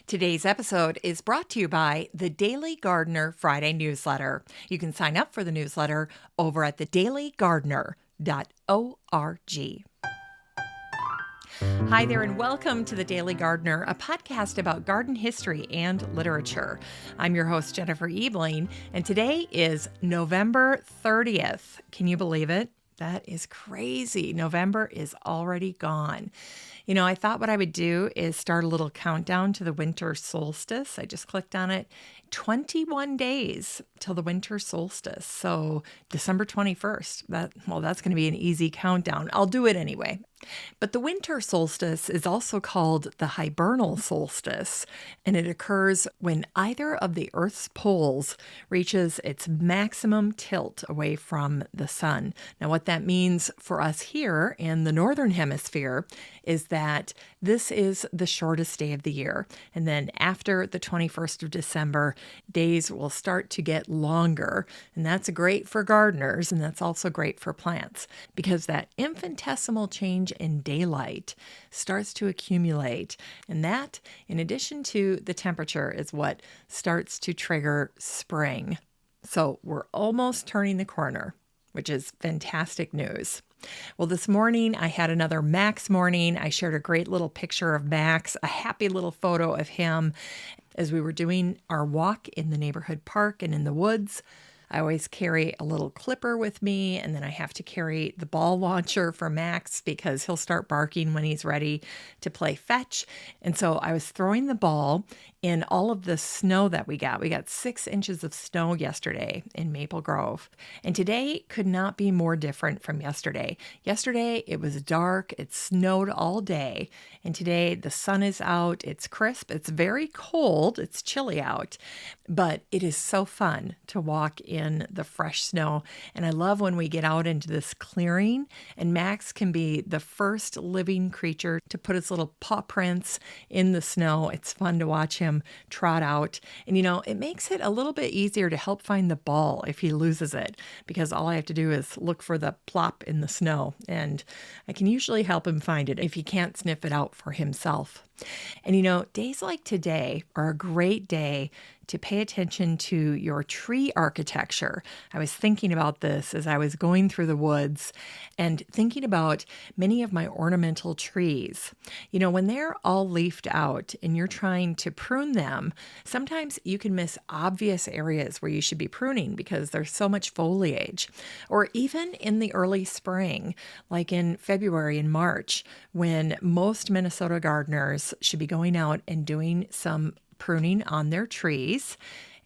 Today's episode is brought to you by the Daily Gardener Friday newsletter. You can sign up for the newsletter over at thedailygardener.org. Hi there, and welcome to The Daily Gardener, a podcast about garden history and literature. I'm your host, Jennifer Ebling, and today is November 30th. Can you believe it? That is crazy. November is already gone. You know, I thought what I would do is start a little countdown to the winter solstice. I just clicked on it. 21 days till the winter solstice. So December 21st. That's going to be an easy countdown. I'll do it anyway. But the winter solstice is also called the hibernal solstice, and it occurs when either of the Earth's poles reaches its maximum tilt away from the sun. Now, what that means for us here in the northern hemisphere is that this is the shortest day of the year. And then after the 21st of December, days will start to get longer. And that's great for gardeners, and that's also great for plants, because that infinitesimal change in daylight starts to accumulate. And that, in addition to the temperature, is what starts to trigger spring. So we're almost turning the corner, which is fantastic news. Well, this morning I had another Max morning. I shared a great little picture of Max, a happy little photo of him as we were doing our walk in the neighborhood park and in the woods. I always carry a little clipper with me, and then I have to carry the ball launcher for Max because he'll start barking when he's ready to play fetch. And so I was throwing the ball in all of the snow that we got. We got 6 inches of snow yesterday in Maple Grove. And today could not be more different from yesterday. Yesterday, it was dark. It snowed all day. And today, the sun is out. It's crisp. It's very cold. It's chilly out. But it is so fun to walk in the fresh snow. And I love when we get out into this clearing and Max can be the first living creature to put his little paw prints in the snow. It's fun to watch him trot out. And, you know, it makes it a little bit easier to help find the ball if he loses it, because all I have to do is look for the plop in the snow. And I can usually help him find it if he can't sniff it out for himself. And, you know, days like today are a great day to pay attention to your tree architecture. I was thinking about this as I was going through the woods and thinking about many of my ornamental trees. You know, when they're all leafed out and you're trying to prune them, sometimes you can miss obvious areas where you should be pruning because there's so much foliage. Or even in the early spring, like in February and March, when most Minnesota gardeners should be going out and doing some pruning on their trees.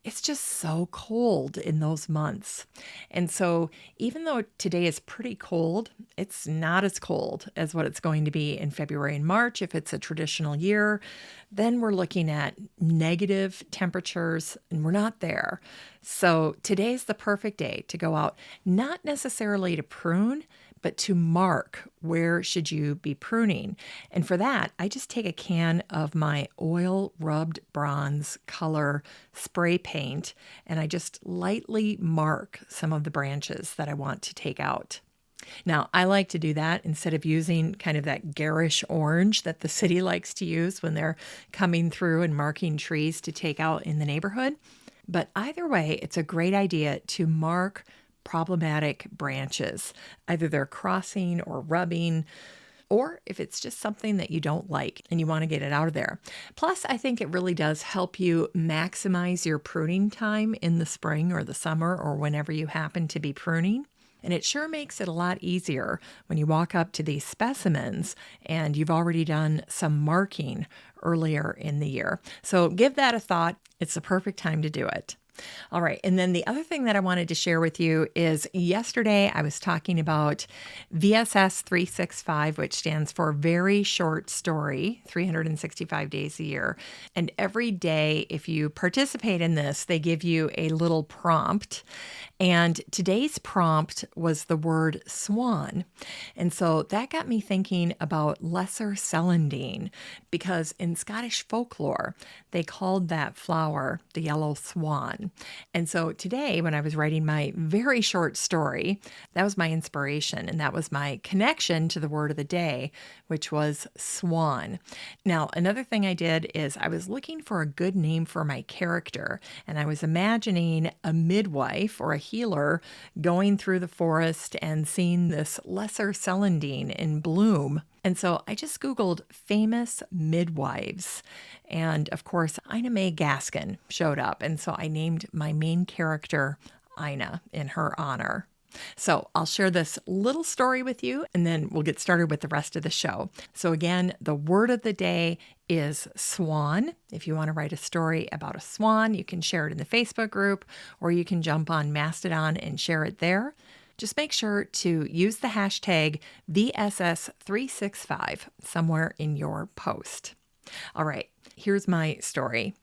It's just so cold in those months. And so even though today is pretty cold, it's not as cold as what it's going to be in February and March if it's a traditional year. Then we're looking at negative temperatures and we're not there. So today's the perfect day to go out, not necessarily to prune, but to mark where should you be pruning. And for that, I just take a can of my oil rubbed bronze color spray paint, and I just lightly mark some of the branches that I want to take out. Now, I like to do that instead of using kind of that garish orange that the city likes to use when they're coming through and marking trees to take out in the neighborhood. But either way, it's a great idea to mark problematic branches. Either they're crossing or rubbing, or if it's just something that you don't like and you want to get it out of there. Plus, I think it really does help you maximize your pruning time in the spring or the summer or whenever you happen to be pruning. And it sure makes it a lot easier when you walk up to these specimens and you've already done some marking earlier in the year. So give that a thought. It's the perfect time to do it. All right. And then the other thing that I wanted to share with you is yesterday I was talking about VSS 365, which stands for Very Short Story, 365 days a year. And every day, if you participate in this, they give you a little prompt. And today's prompt was the word swan. And so that got me thinking about lesser celandine, because in Scottish folklore, they called that flower the yellow swan. garden. And so today, when I was writing my very short story, that was my inspiration, and that was my connection to the word of the day, which was swan. Now, another thing I did is I was looking for a good name for my character, and I was imagining a midwife or a healer going through the forest and seeing this lesser celandine in bloom. And so I just Googled famous midwives. And of course, Ina May Gaskin showed up. And so I named my main character Ina in her honor. So I'll share this little story with you, and then we'll get started with the rest of the show. So again, the word of the day is swan. If you want to write a story about a swan, you can share it in the Facebook group, or you can jump on Mastodon and share it there. Just make sure to use the hashtag VSS365 somewhere in your post. All right, here's my story.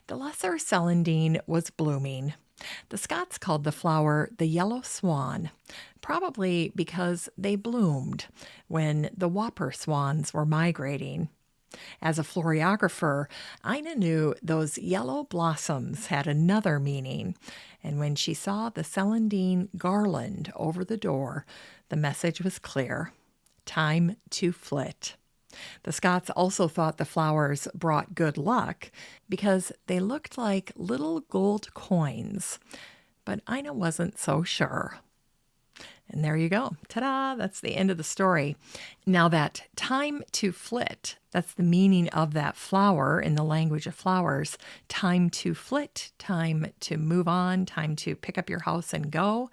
The lesser celandine was blooming. The Scots called the flower the yellow swan, probably because they bloomed when the whopper swans were migrating. As a floriographer, Ina knew those yellow blossoms had another meaning, and when she saw the celandine garland over the door, the message was clear: time to flit. The Scots also thought the flowers brought good luck because they looked like little gold coins, but Ina wasn't so sure. And there you go. Ta-da! That's the end of the story. Now that time to flit, that's the meaning of that flower in the language of flowers. Time to flit, time to move on, time to pick up your house and go.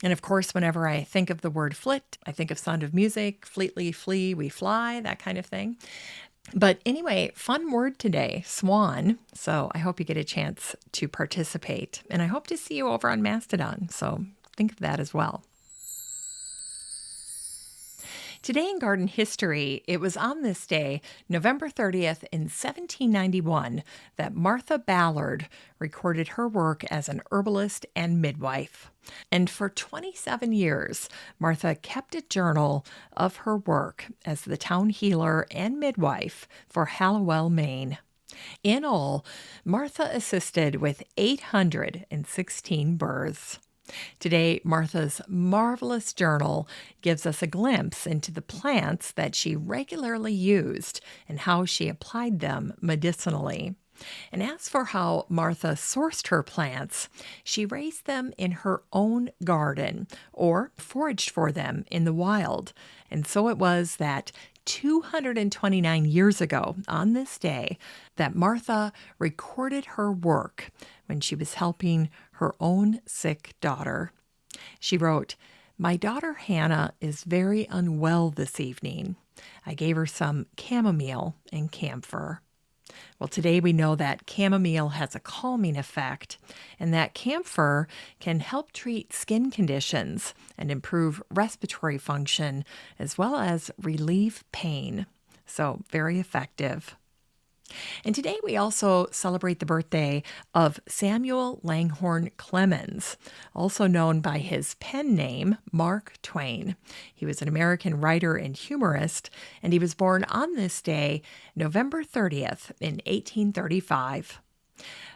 And of course, whenever I think of the word flit, I think of Sound of Music, fleetly flee, we fly, that kind of thing. But anyway, fun word today, swan. So I hope you get a chance to participate. And I hope to see you over on Mastodon. So think of that as well. Today in garden history, it was on this day, November 30th in 1791, that Martha Ballard recorded her work as an herbalist and midwife. And for 27 years, Martha kept a journal of her work as the town healer and midwife for Hallowell, Maine. In all, Martha assisted with 816 births. Today, Martha's marvelous journal gives us a glimpse into the plants that she regularly used and how she applied them medicinally. And as for how Martha sourced her plants, she raised them in her own garden or foraged for them in the wild. And so it was that 229 years ago on this day that Martha recorded her work when she was helping her own sick daughter. She wrote, "My daughter Hannah is very unwell this evening. I gave her some chamomile and camphor." Well, today we know that chamomile has a calming effect, and that camphor can help treat skin conditions and improve respiratory function, as well as relieve pain. So, very effective. And today we also celebrate the birthday of Samuel Langhorne Clemens, also known by his pen name, Mark Twain. He was an American writer and humorist, and he was born on this day, November 30th in 1835.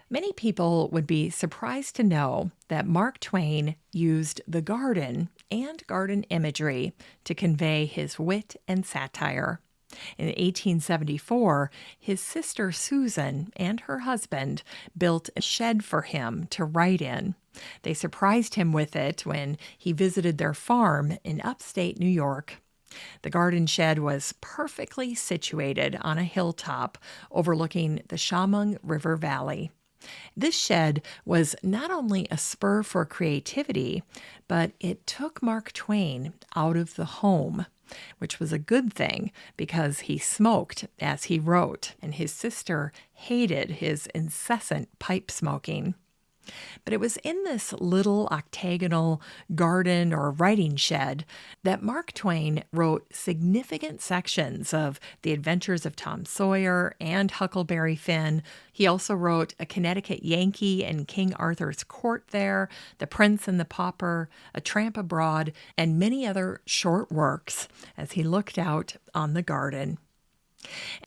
Many people would be surprised to know that Mark Twain used the garden and garden imagery to convey his wit and satire. In 1874, his sister Susan and her husband built a shed for him to write in. They surprised him with it when he visited their farm in upstate New York. The garden shed was perfectly situated on a hilltop overlooking the Shamong River Valley. This shed was not only a spur for creativity, but it took Mark Twain out of the home, which was a good thing because he smoked as he wrote, and his sister hated his incessant pipe smoking. But it was in this little octagonal garden or writing shed that Mark Twain wrote significant sections of The Adventures of Tom Sawyer and Huckleberry Finn. He also wrote A Connecticut Yankee and King Arthur's Court there, The Prince and the Pauper, A Tramp Abroad, and many other short works as he looked out on the garden.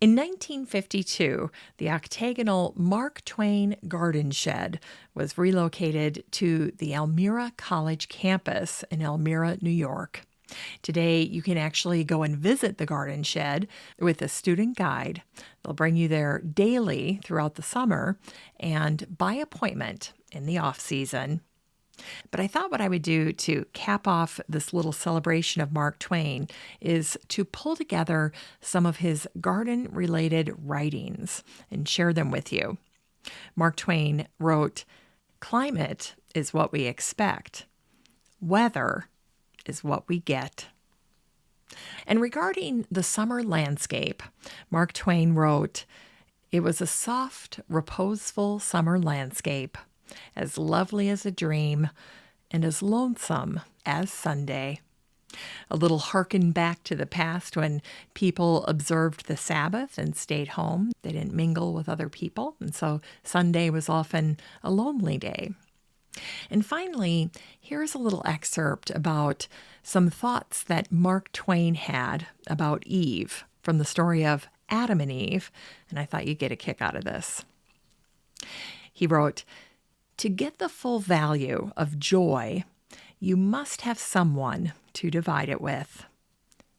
In 1952, the octagonal Mark Twain garden shed was relocated to the Elmira College campus in Elmira, New York. Today, you can actually go and visit the garden shed with a student guide. They'll bring you there daily throughout the summer and by appointment in the off-season. But I thought what I would do to cap off this little celebration of Mark Twain is to pull together some of his garden-related writings and share them with you. Mark Twain wrote, "Climate is what we expect. Weather is what we get." And regarding the summer landscape, Mark Twain wrote, "It was a soft, reposeful summer landscape, as lovely as a dream, and as lonesome as Sunday." A little hearken back to the past when people observed the Sabbath and stayed home. They didn't mingle with other people, and so Sunday was often a lonely day. And finally, here's a little excerpt about some thoughts that Mark Twain had about Eve from the story of Adam and Eve, and I thought you'd get a kick out of this. He wrote, "To get the full value of joy, you must have someone to divide it with.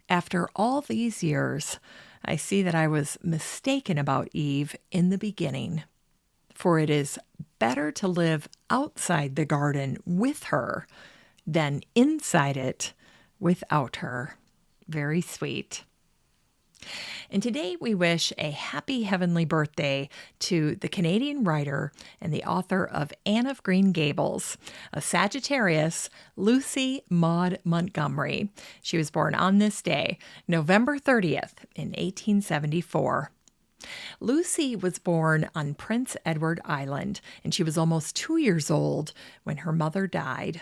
After all these years, I see that I was mistaken about Eve in the beginning. For it is better to live outside the garden with her than inside it without her." Very sweet. And today we wish a happy heavenly birthday to the Canadian writer and the author of Anne of Green Gables, a Sagittarius, Lucy Maud Montgomery. She was born on this day, November 30th, in 1874. Lucy was born on Prince Edward Island, and she was almost 2 years old when her mother died.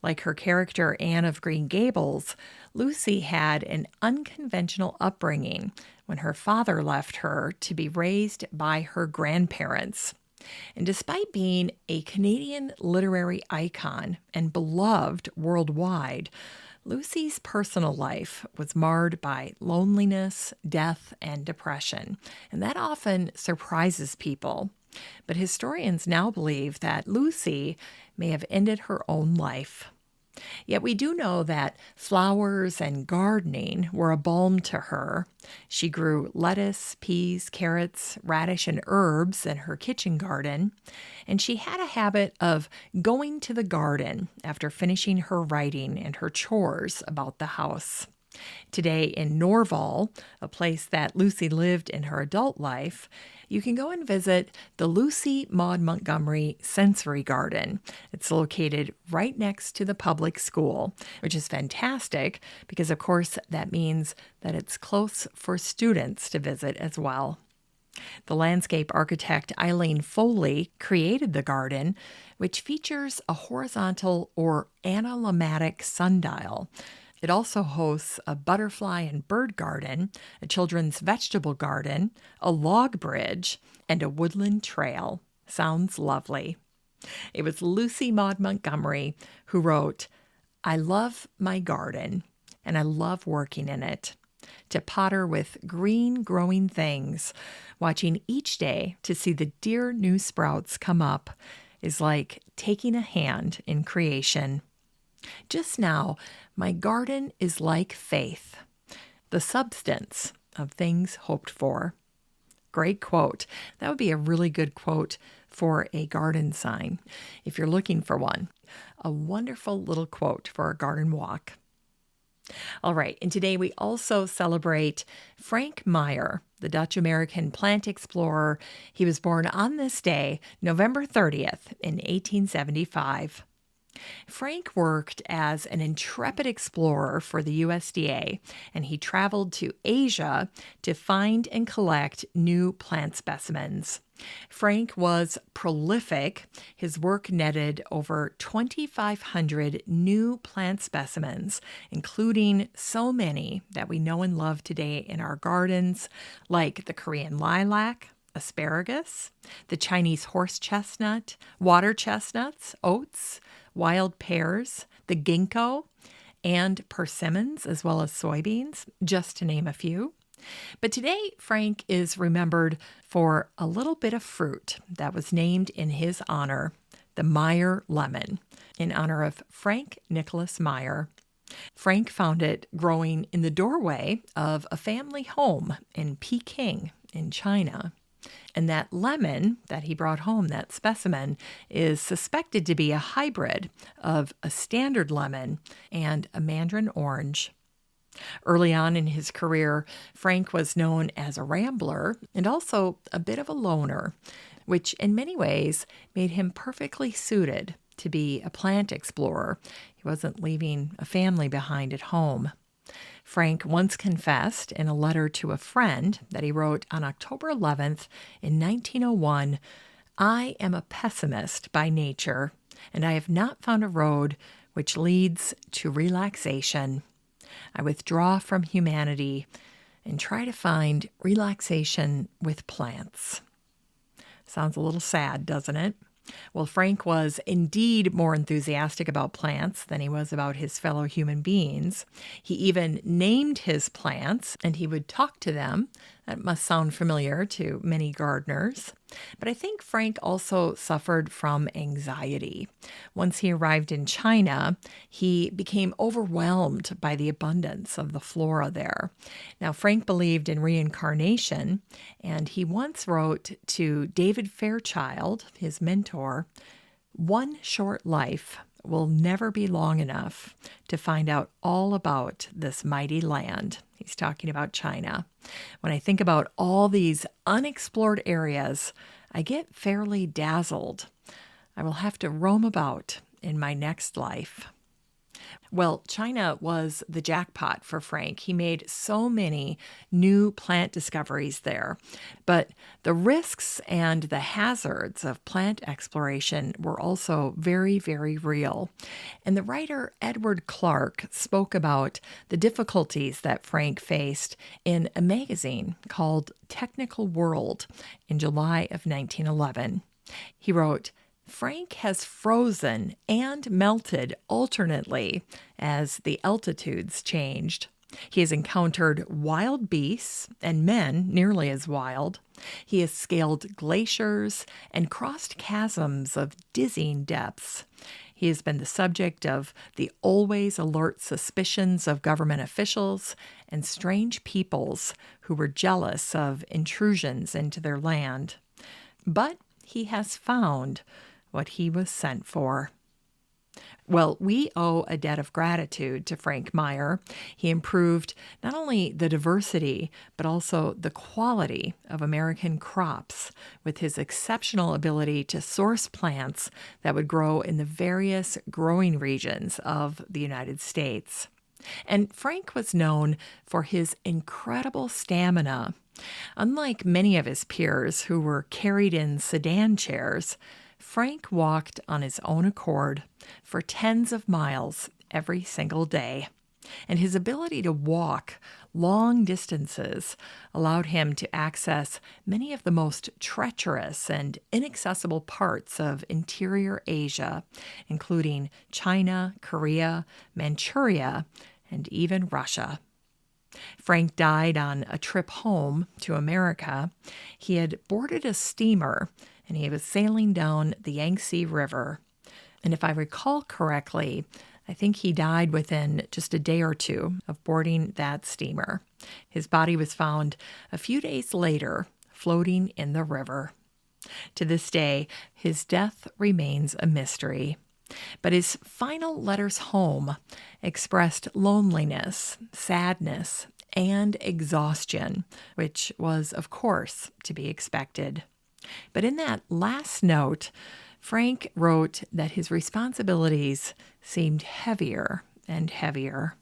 Like her character Anne of Green Gables, Lucy had an unconventional upbringing when her father left her to be raised by her grandparents. And despite being a Canadian literary icon and beloved worldwide, Lucy's personal life was marred by loneliness, death, and depression, and that often surprises people. But historians now believe that Lucy may have ended her own life. Yet we do know that flowers and gardening were a balm to her. She grew lettuce, peas, carrots, radish, and herbs in her kitchen garden, and she had a habit of going to the garden after finishing her writing and her chores about the house. Today in Norval, a place that Lucy lived in her adult life, you can go and visit the Lucy Maud Montgomery Sensory Garden. It's located right next to the public school, which is fantastic because, of course, that means that it's close for students to visit as well. The landscape architect Eileen Foley created the garden, which features a horizontal or analemmatic sundial. It also hosts a butterfly and bird garden, a children's vegetable garden, a log bridge, and a woodland trail. Sounds lovely. It was Lucy Maud Montgomery who wrote, "I love my garden, and I love working in it. To potter with green growing things, watching each day to see the dear new sprouts come up, is like taking a hand in creation. Just now, my garden is like faith, the substance of things hoped for." Great quote. That would be a really good quote for a garden sign if you're looking for one. A wonderful little quote for a garden walk. All right, and today we also celebrate Frank Meyer, the Dutch-American plant explorer. He was born on this day, November 30th, in 1875. Frank worked as an intrepid explorer for the USDA, and he traveled to Asia to find and collect new plant specimens. Frank was prolific. His work netted over 2,500 new plant specimens, including so many that we know and love today in our gardens, like the Korean lilac, asparagus, the Chinese horse chestnut, water chestnuts, oats, wild pears, the ginkgo, and persimmons, as well as soybeans, just to name a few. But today, Frank is remembered for a little bit of fruit that was named in his honor, the Meyer lemon, in honor of Frank Nicholas Meyer. Frank found it growing in the doorway of a family home in Peking in China. And that lemon that he brought home, that specimen, is suspected to be a hybrid of a standard lemon and a mandarin orange. Early on in his career, Frank was known as a rambler and also a bit of a loner, which in many ways made him perfectly suited to be a plant explorer. He wasn't leaving a family behind at home. Frank once confessed in a letter to a friend that he wrote on October 11th in 1901, "I am a pessimist by nature, and I have not found a road which leads to relaxation. I withdraw from humanity and try to find relaxation with plants." Sounds a little sad, doesn't it? Well, Frank was indeed more enthusiastic about plants than he was about his fellow human beings. He even named his plants, and he would talk to them. That must sound familiar to many gardeners. But I think Frank also suffered from anxiety. Once he arrived in China, he became overwhelmed by the abundance of the flora there. Now, Frank believed in reincarnation, and he once wrote to David Fairchild, his mentor, "One short life will never be long enough to find out all about this mighty land." He's talking about China. When I think about all these unexplored areas, I get fairly dazzled. I will have to roam about in my next life. Well, China was the jackpot for Frank. He made so many new plant discoveries there. But the risks and the hazards of plant exploration were also very, very real. And the writer Edward Clark spoke about the difficulties that Frank faced in a magazine called Technical World in July of 1911. He wrote, "Frank has frozen and melted alternately as the altitudes changed. He has encountered wild beasts and men nearly as wild. He has scaled glaciers and crossed chasms of dizzying depths. He has been the subject of the always alert suspicions of government officials and strange peoples who were jealous of intrusions into their land. But he has found what he was sent for." Well, we owe a debt of gratitude to Frank Meyer. He improved not only the diversity, but also the quality of American crops with his exceptional ability to source plants that would grow in the various growing regions of the United States. And Frank was known for his incredible stamina. Unlike many of his peers who were carried in sedan chairs, Frank walked on his own accord for tens of miles every single day. And his ability to walk long distances allowed him to access many of the most treacherous and inaccessible parts of interior Asia, including China, Korea, Manchuria, and even Russia. Frank died on a trip home to America. He had boarded a steamer and he was sailing down the Yangtze River. And if I recall correctly, I think he died within just a day or two of boarding that steamer. His body was found a few days later, floating in the river. To this day, his death remains a mystery. But his final letters home expressed loneliness, sadness, and exhaustion, which was, of course, to be expected. But in that last note, Frank wrote that his responsibilities seemed heavier and heavier.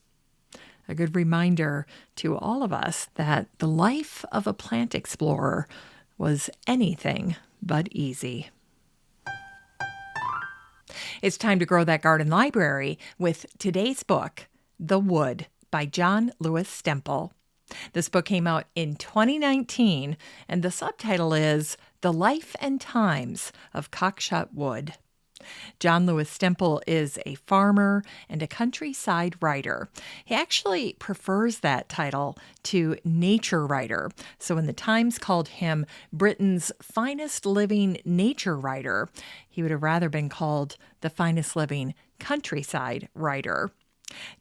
A good reminder to all of us that the life of a plant explorer was anything but easy. It's time to grow that garden library with today's book, The Wood by John Lewis Stempel. This book came out in 2019, and the subtitle is The Life and Times of Cockshut Wood. John Lewis Stemple is a farmer and a countryside writer. He actually prefers that title to nature writer. So when the Times called him Britain's finest living nature writer, he would have rather been called the finest living countryside writer.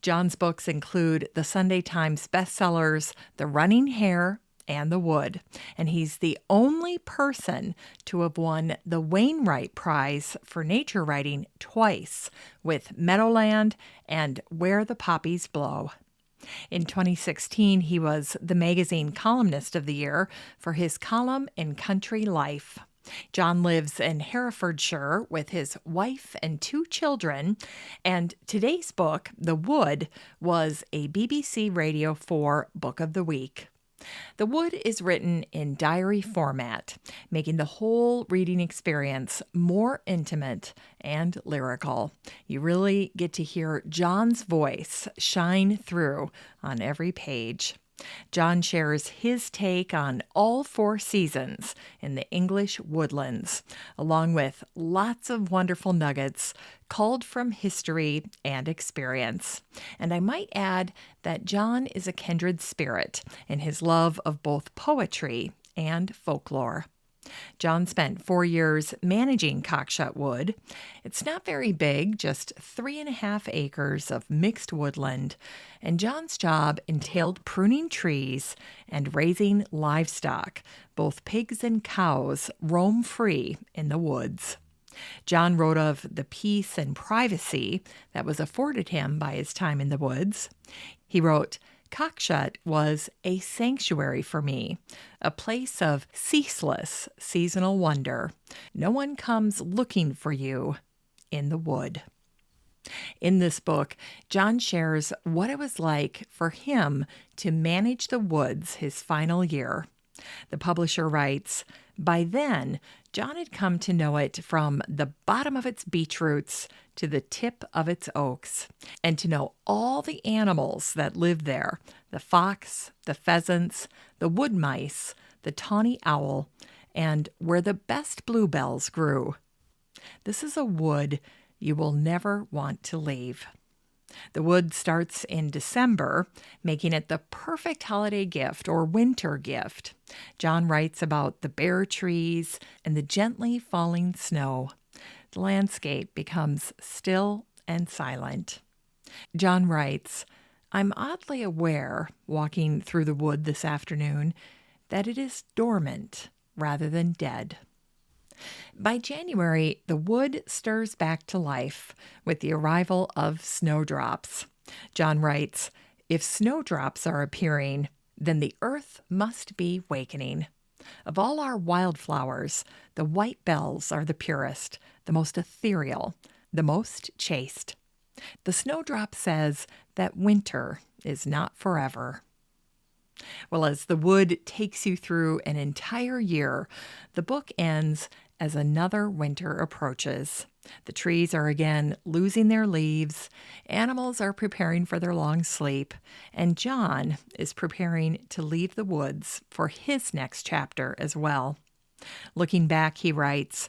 John's books include the Sunday Times bestsellers The Running Hare and The Wood, and he's the only person to have won the Wainwright Prize for nature writing twice with Meadowland and Where the Poppies Blow. In 2016, he was the magazine columnist of the year for his column in Country Life. John lives in Herefordshire with his wife and 2 children, and today's book, The Wood, was a BBC Radio 4 Book of the Week. The Wood is written in diary format, making the whole reading experience more intimate and lyrical. You really get to hear John's voice shine through on every page. John shares his take on all 4 seasons in the English woodlands, along with lots of wonderful nuggets culled from history and experience. And I might add that John is a kindred spirit in his love of both poetry and folklore. John spent 4 years managing Cockshut Wood. It's not very big, just 3.5 acres of mixed woodland, and John's job entailed pruning trees and raising livestock. Both pigs and cows roam free in the woods. John wrote of the peace and privacy that was afforded him by his time in the woods. He wrote, "Cockshut was a sanctuary for me, a place of ceaseless seasonal wonder. No one comes looking for you in the wood." In this book, John shares what it was like for him to manage the woods his final year. The publisher writes, "By then, John had come to know it from the bottom of its beech roots to the tip of its oaks, and to know all the animals that lived there, the fox, the pheasants, the wood mice, the tawny owl, and where the best bluebells grew. This is a wood you will never want to leave." The wood starts in December, making it the perfect holiday gift or winter gift. John writes about the bare trees and the gently falling snow. The landscape becomes still and silent. John writes, "I'm oddly aware, walking through the wood this afternoon, that it is dormant rather than dead." By January, the wood stirs back to life with the arrival of snowdrops. John writes, "If snowdrops are appearing, then the earth must be wakening. Of all our wildflowers, the white bells are the purest, the most ethereal, the most chaste. The snowdrop says that winter is not forever." Well, as the wood takes you through an entire year, the book ends as another winter approaches. The trees are again losing their leaves, animals are preparing for their long sleep, and John is preparing to leave the woods for his next chapter as well. Looking back, he writes,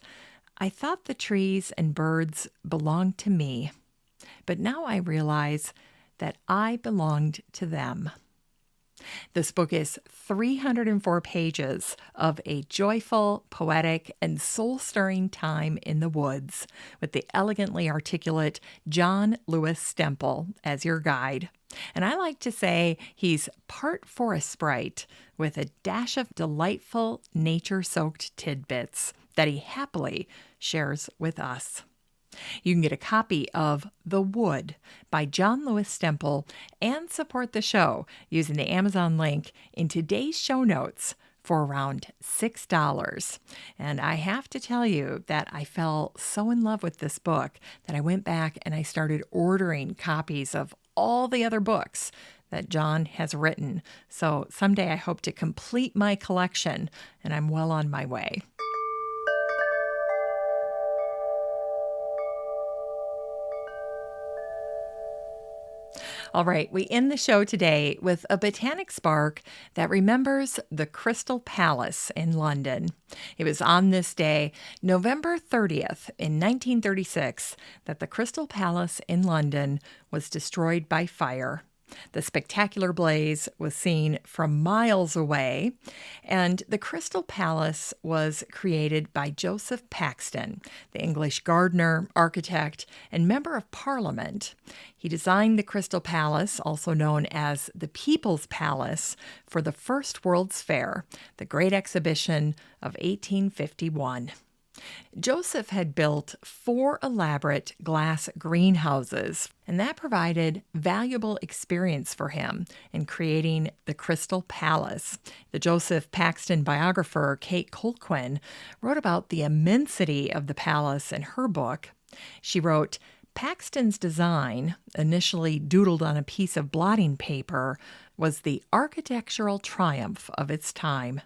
"I thought the trees and birds belonged to me, but now I realize that I belonged to them." This book is 304 pages of a joyful, poetic, and soul-stirring time in the woods, with the elegantly articulate John Lewis Stemple as your guide. And I like to say he's part forest sprite with a dash of delightful nature-soaked tidbits that he happily shares with us. You can get a copy of The Wood by John Lewis Stemple and support the show using the Amazon link in today's show notes for around $6. And I have to tell you that I fell so in love with this book that I went back and I started ordering copies of all the other books that John has written. So someday I hope to complete my collection, and I'm well on my way. All right, we end the show today with a botanic spark that remembers the Crystal Palace in London. It was on this day, November 30th, in 1936, that the Crystal Palace in London was destroyed by fire. The spectacular blaze was seen from miles away, and the Crystal Palace was created by Joseph Paxton, the English gardener, architect, and member of Parliament. He designed the Crystal Palace, also known as the People's Palace, for the First World's Fair, the Great Exhibition of 1851. Joseph had built 4 elaborate glass greenhouses, and that provided valuable experience for him in creating the Crystal Palace. The Joseph Paxton biographer Kate Colquhoun wrote about the immensity of the palace in her book. She wrote, Paxton's design, initially doodled on a piece of blotting paper, was the architectural triumph of its time.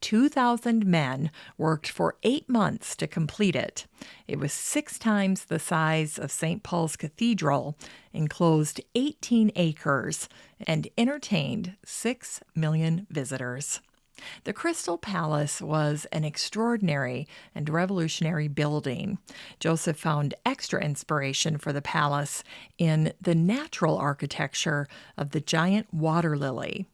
2,000 men worked for 8 months to complete it. It was 6 times the size of St. Paul's Cathedral, enclosed 18 acres, and entertained 6 million visitors. The Crystal Palace was an extraordinary and revolutionary building. Joseph found extra inspiration for the palace in the natural architecture of the giant water lily.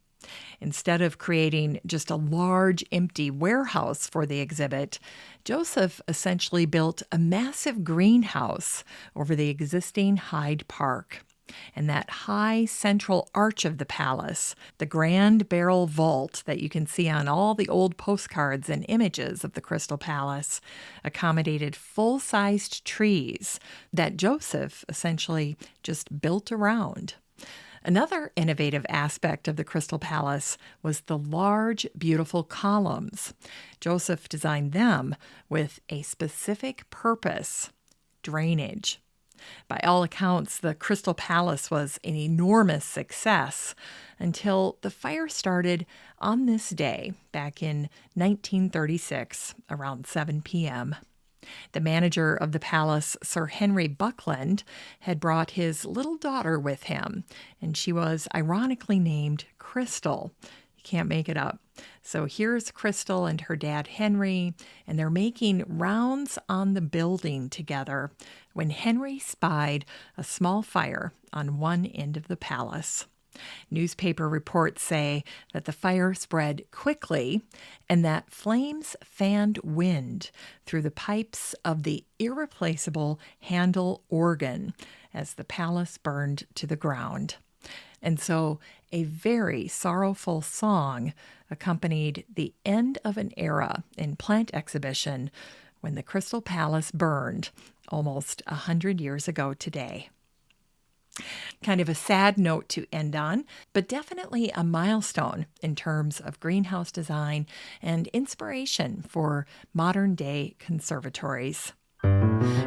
Instead of creating just a large empty warehouse for the exhibit, Joseph essentially built a massive greenhouse over the existing Hyde Park. And that high central arch of the palace, the grand barrel vault that you can see on all the old postcards and images of the Crystal Palace, accommodated full-sized trees that Joseph essentially just built around. Another innovative aspect of the Crystal Palace was the large, beautiful columns. Joseph designed them with a specific purpose: drainage. By all accounts, the Crystal Palace was an enormous success until the fire started on this day back in 1936, around 7 p.m. The manager of the palace, Sir Henry Buckland, had brought his little daughter with him, and she was ironically named Crystal. You can't make it up. So here's Crystal and her dad Henry, and they're making rounds on the building together when Henry spied a small fire on one end of the palace. Newspaper reports say that the fire spread quickly and that flames fanned wind through the pipes of the irreplaceable Handel organ as the palace burned to the ground. And so a very sorrowful song accompanied the end of an era in plant exhibition when the Crystal Palace burned almost 100 years ago today. Kind of a sad note to end on, but definitely a milestone in terms of greenhouse design and inspiration for modern-day conservatories.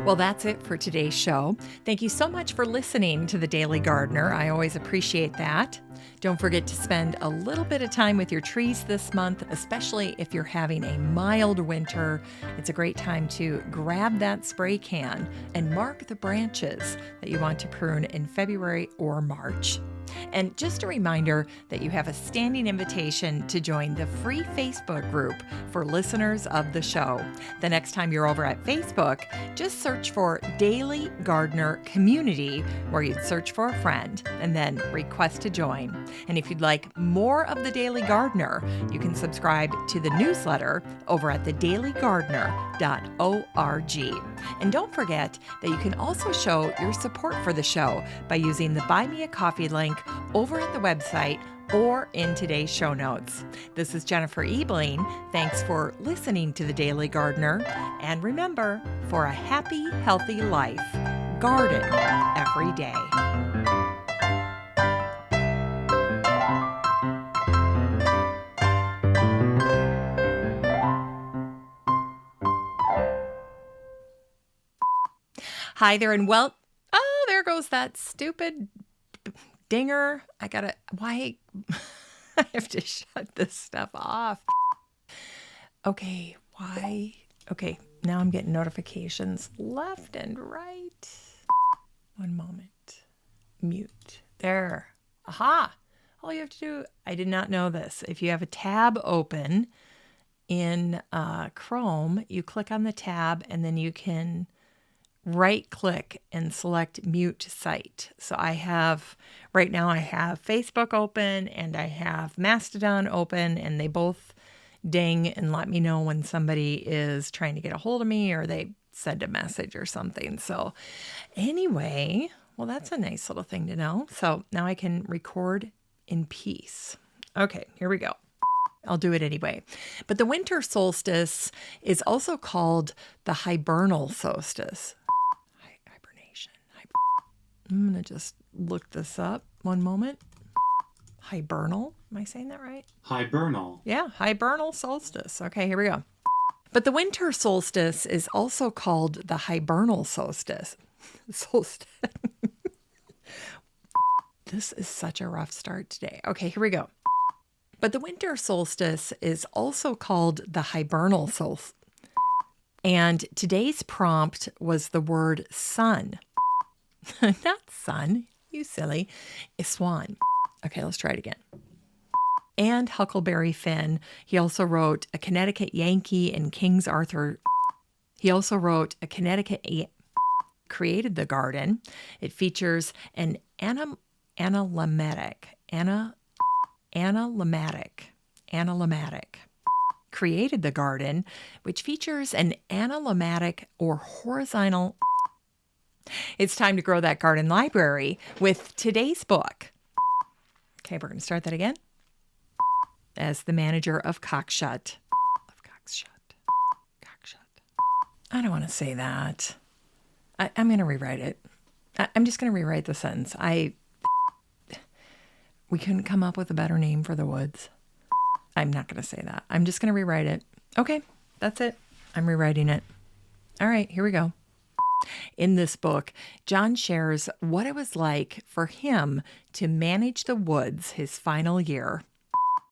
Well, that's it for today's show. Thank you so much for listening to The Daily Gardener. I always appreciate that. Don't forget to spend a little bit of time with your trees this month, especially if you're having a mild winter. It's a great time to grab that spray can and mark the branches that you want to prune in February or March. And just a reminder that you have a standing invitation to join the free Facebook group for listeners of the show. The next time you're over at Facebook, just search for Daily Gardener Community, where you'd search for a friend and then request to join. And if you'd like more of The Daily Gardener, you can subscribe to the newsletter over at thedailygardener.org. And don't forget that you can also show your support for the show by using the Buy Me a Coffee link over at the website or in today's show notes. This is Jennifer Ebling. Thanks for listening to The Daily Gardener. And remember, for a happy, healthy life, garden every day. Hi there, and oh, there goes that stupid dinger. Why? I have to shut this stuff off. Okay, why? Okay, now I'm getting notifications left and right. One moment. Mute. There. Aha. All you have to do, I did not know this. If you have a tab open in Chrome, you click on the tab and then you can right click and select mute site. So right now I have Facebook open and I have Mastodon open, and they both ding and let me know when somebody is trying to get a hold of me or they send a message or something. So anyway, well, that's a nice little thing to know. So now I can record in peace. Okay, here we go. I'll do it anyway. But the winter solstice is also called the hibernal solstice. Hibernation. I'm going to just look this up. One moment. Hibernal. Am I saying that right? Hibernal. Yeah, hibernal solstice. Okay, here we go. But the winter solstice is also called the hibernal solstice. This is such a rough start today. Okay, here we go. But the winter solstice is also called the hibernal solstice. And today's prompt was the word sun. Not sun, you silly. A swan. Okay, let's try it again. And Huckleberry Finn. He also wrote A Connecticut Yankee and King's Arthur. He also wrote A Connecticut Created the Garden. It features an analemmatic. Created the Garden, which features an analemmatic or horizontal. It's time to grow that garden library with today's book. Okay, we're going to start that again. As the manager of Cockshut. I don't want to say that. I'm going to rewrite it. I'm just going to rewrite the sentence. We couldn't come up with a better name for the woods. I'm not going to say that. I'm just going to rewrite it. Okay, that's it. I'm rewriting it. All right, here we go. In this book, John shares what it was like for him to manage the woods his final year.